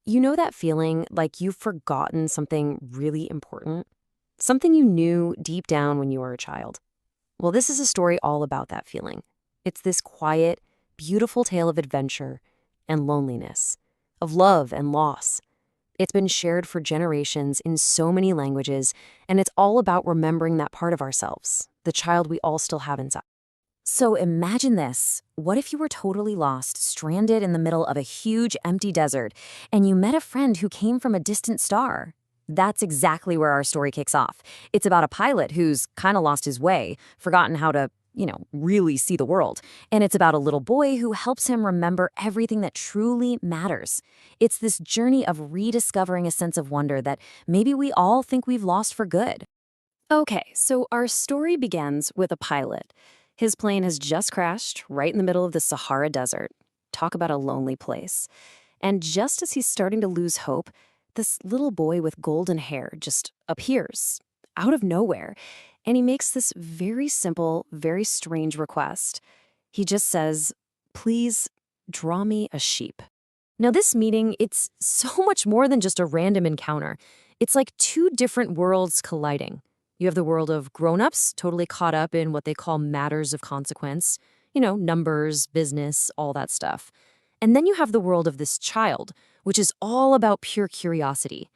You know that feeling like you've forgotten something really important? Something you knew deep down when you were a child? Well, this is a story all about that feeling. It's this quiet, beautiful tale of adventure and loneliness, of love and loss. It's been shared for generations in so many languages, and it's all about remembering that part of ourselves, the child we all still have inside. So imagine this. What if you were totally lost, stranded in the middle of a huge empty desert, and you met a friend who came from a distant star? That's exactly where our story kicks off. It's about a pilot who's kind of lost his way, forgotten how to, really see the world. And it's about a little boy who helps him remember everything that truly matters. It's this journey of rediscovering a sense of wonder that maybe we all think we've lost for good. Okay, so our story begins with a pilot. His plane has just crashed right in the middle of the Sahara Desert. Talk about a lonely place. And just as he's starting to lose hope, this little boy with golden hair just appears out of nowhere. And he makes this very simple, very strange request. He just says, "Please draw me a sheep." Now, this meeting, it's so much more than just a random encounter. It's like two different worlds colliding. You have the world of grown-ups, totally caught up in what they call matters of consequence, numbers, business, all that stuff. And then you have the world of this child, which is all about pure curiosity.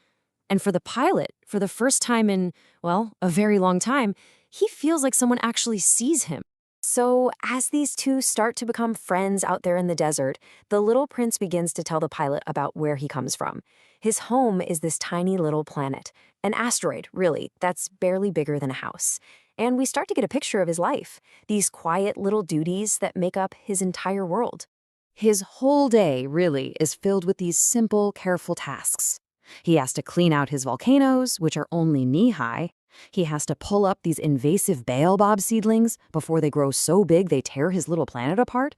And for the pilot, for the first time in, well, a very long time, he feels like someone actually sees him. So, as these two start to become friends out there in the desert, the little prince begins to tell the pilot about where he comes from. His home is this tiny little planet, an asteroid, really, that's barely bigger than a house. And we start to get a picture of his life, these quiet little duties that make up his entire world. His whole day, really, is filled with these simple, careful tasks. He has to clean out his volcanoes, which are only knee-high. He has to pull up these invasive baobab seedlings before they grow so big they tear his little planet apart.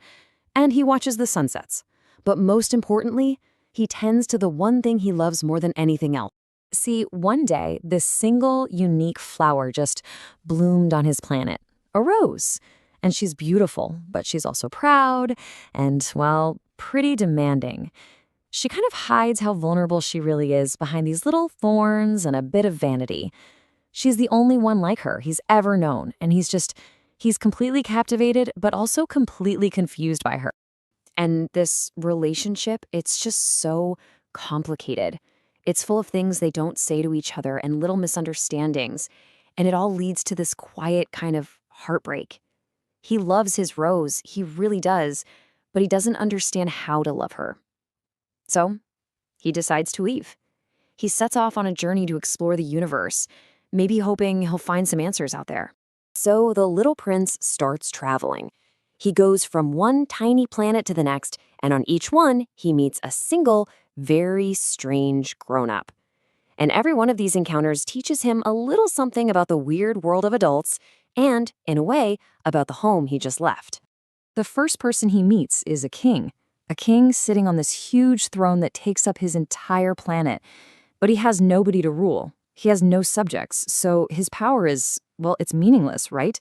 And he watches the sunsets. But most importantly, he tends to the one thing he loves more than anything else. See, one day, this single, unique flower just bloomed on his planet. A rose. And she's beautiful, but she's also proud and, well, pretty demanding. She kind of hides how vulnerable she really is behind these little thorns and a bit of vanity. She's the only one like her he's ever known, and he's completely captivated, but also completely confused by her. And this relationship, it's just so complicated. It's full of things they don't say to each other and little misunderstandings, and it all leads to this quiet kind of heartbreak. He loves his Rose, he really does, but he doesn't understand how to love her. So, he decides to leave. He sets off on a journey to explore the universe, maybe hoping he'll find some answers out there. So the little prince starts traveling. He goes from one tiny planet to the next, and on each one, he meets a single, very strange grown-up. And every one of these encounters teaches him a little something about the weird world of adults and, in a way, about the home he just left. The first person he meets is a king sitting on this huge throne that takes up his entire planet. But he has nobody to rule. He has no subjects, so his power is, well, it's meaningless, right?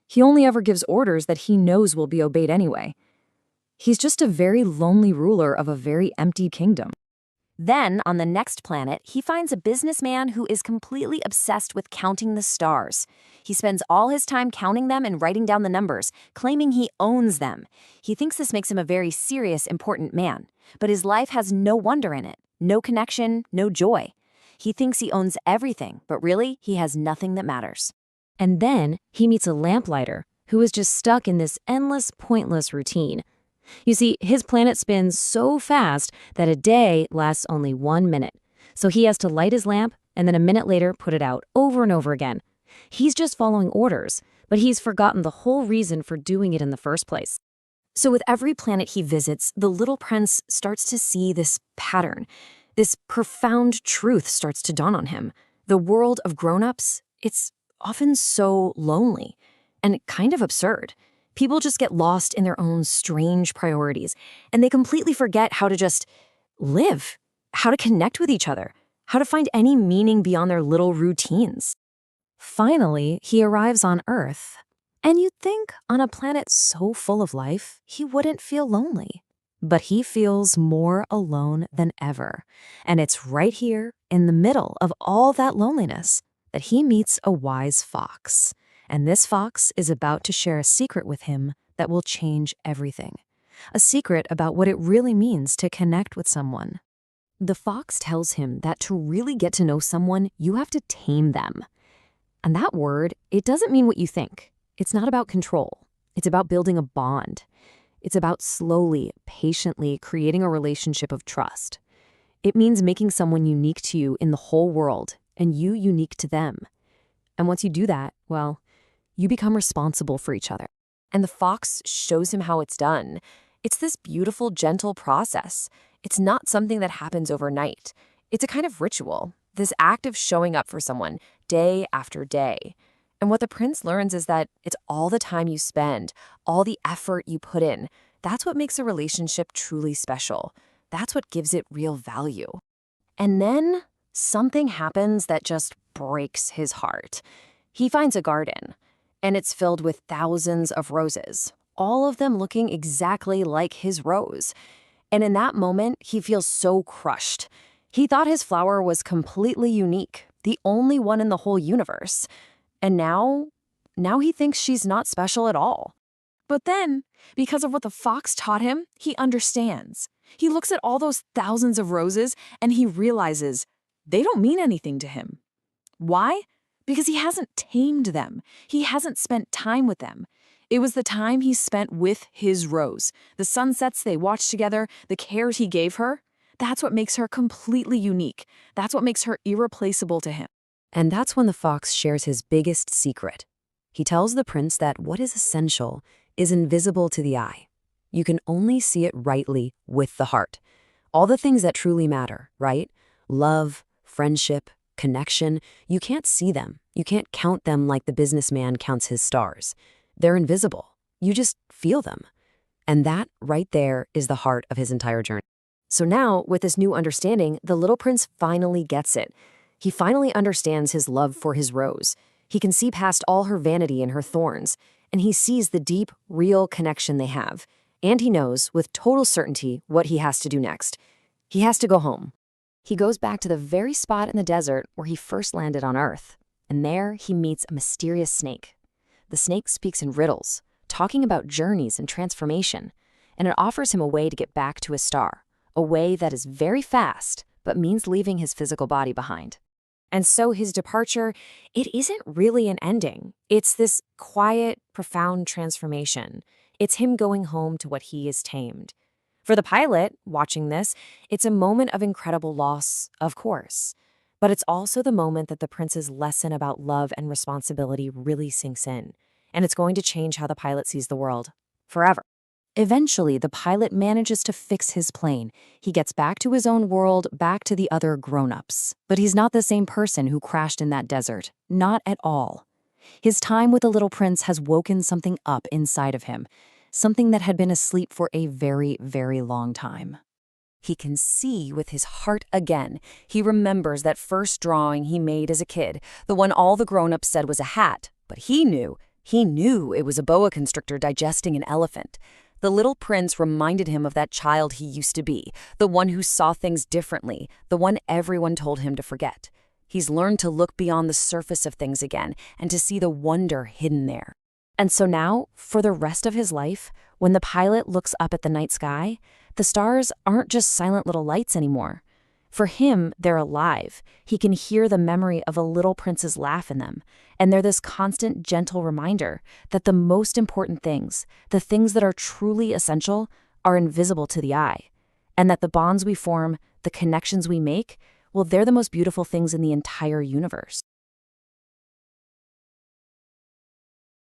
He only ever gives orders that he knows will be obeyed anyway. He's just a very lonely ruler of a very empty kingdom. Then, on the next planet, he finds a businessman who is completely obsessed with counting the stars. He spends all his time counting them and writing down the numbers, claiming he owns them. He thinks this makes him a very serious, important man. But his life has no wonder in it, no connection, no joy. He thinks he owns everything, but really, he has nothing that matters. And then, he meets a lamplighter who is just stuck in this endless, pointless routine. You see, his planet spins so fast that a day lasts only 1 minute. So he has to light his lamp and then a minute later put it out over and over again. He's just following orders, but he's forgotten the whole reason for doing it in the first place. So with every planet he visits, the little prince starts to see this pattern. This profound truth starts to dawn on him. The world of grown-ups, it's often so lonely and kind of absurd. People just get lost in their own strange priorities, and they completely forget how to just live, how to connect with each other, how to find any meaning beyond their little routines. Finally, he arrives on Earth, and you'd think on a planet so full of life, he wouldn't feel lonely. But he feels more alone than ever. And it's right here, in the middle of all that loneliness, that he meets a wise fox. And this fox is about to share a secret with him that will change everything. A secret about what it really means to connect with someone. The fox tells him that to really get to know someone, you have to tame them. And that word, it doesn't mean what you think. It's not about control. It's about building a bond. It's about slowly, patiently creating a relationship of trust. It means making someone unique to you in the whole world and you unique to them. And once you do that, well, you become responsible for each other. And the fox shows him how it's done. It's this beautiful, gentle process. It's not something that happens overnight. It's a kind of ritual, this act of showing up for someone day after day. And what the prince learns is that it's all the time you spend, all the effort you put in. That's what makes a relationship truly special. That's what gives it real value. And then something happens that just breaks his heart. He finds a garden, and it's filled with thousands of roses, all of them looking exactly like his rose. And in that moment, he feels so crushed. He thought his flower was completely unique, the only one in the whole universe. And now he thinks she's not special at all. But then, because of what the fox taught him, he understands. He looks at all those thousands of roses and he realizes they don't mean anything to him. Why? Because he hasn't tamed them. He hasn't spent time with them. It was the time he spent with his rose, the sunsets they watched together, the care he gave her. That's what makes her completely unique. That's what makes her irreplaceable to him. And that's when the fox shares his biggest secret. He tells the prince that what is essential is invisible to the eye. You can only see it rightly with the heart. All the things that truly matter, right? Love, friendship, connection, you can't see them. You can't count them like the businessman counts his stars. They're invisible. You just feel them. And that right there is the heart of his entire journey. So now, with this new understanding, the little prince finally gets it. He finally understands his love for his rose. He can see past all her vanity and her thorns, and he sees the deep, real connection they have. And he knows, with total certainty, what he has to do next. He has to go home. He goes back to the very spot in the desert where he first landed on Earth. And there, he meets a mysterious snake. The snake speaks in riddles, talking about journeys and transformation, and it offers him a way to get back to his star, a way that is very fast, but means leaving his physical body behind. And so his departure, it isn't really an ending. It's this quiet, profound transformation. It's him going home to what he has tamed. For the pilot, watching this, it's a moment of incredible loss, of course. But it's also the moment that the prince's lesson about love and responsibility really sinks in. And it's going to change how the pilot sees the world. Forever. Eventually, the pilot manages to fix his plane. He gets back to his own world, back to the other grown-ups. But he's not the same person who crashed in that desert. Not at all. His time with the little prince has woken something up inside of him. Something that had been asleep for a very, very long time. He can see with his heart again. He remembers that first drawing he made as a kid, the one all the grown-ups said was a hat. But he knew it was a boa constrictor digesting an elephant. The little prince reminded him of that child he used to be, the one who saw things differently, the one everyone told him to forget. He's learned to look beyond the surface of things again and to see the wonder hidden there. And so now, for the rest of his life, when the pilot looks up at the night sky, the stars aren't just silent little lights anymore. For him, they're alive. He can hear the memory of a little prince's laugh in them. And they're this constant, gentle reminder that the most important things, the things that are truly essential, are invisible to the eye. And that the bonds we form, the connections we make, well, they're the most beautiful things in the entire universe.